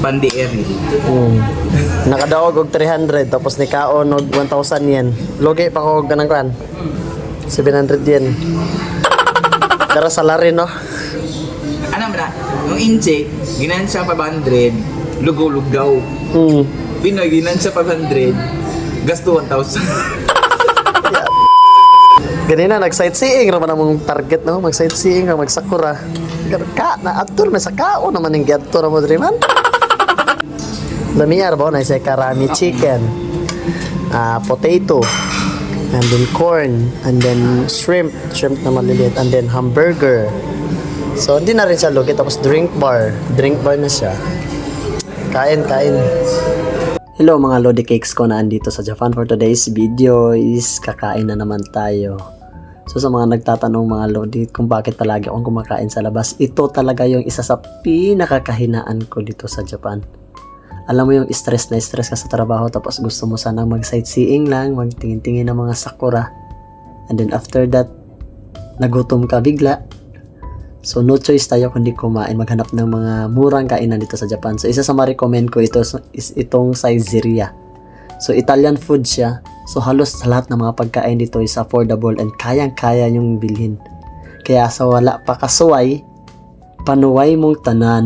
Pandi-eri. Nakadawag og 300 tapos ni kaon og 1,000 yen. Logi pa ko og ganang kuan. 700 yen. Pero salary no. Ano man na? Nung incheck, ginan siya 500, lugaw-lugaw. Pinoy, ginan siya 500, gasto 1,000. Ganina nag-sightseeing naman among target no, mag-sightseeing o mag-sakura. Ka na atur na sa kao naman ning giadto na mo diri man. Lamiyar ba na say karami chicken, potato, and then corn, and then shrimp na maliliit, and then hamburger. So hindi na rin siya lugi tapos drink bar na siya. Kain. Hello mga Lodi Cakes ko na andito sa Japan. For today's video is kakain na naman tayo. So sa mga nagtatanong mga Lodi kung bakit palagi akong kumakain sa labas, ito talaga yung isa sa pinakakahinaan ko dito sa Japan. Alam mo yung stress ka sa trabaho tapos gusto mo sanang mag-sightseeing lang, magtingin-tingin ng mga sakura. And then after that, nagutom ka bigla. So no choice tayo kundi kumain, maghanap ng mga murang kainan dito sa Japan. So isa sa ma-recommend ko ito is itong Saizeriya. So Italian food siya. So halos sa lahat ng mga pagkain dito is affordable and kayang-kaya yung bilhin. Kaya sa wala pa kasuway, panuway mong tanan.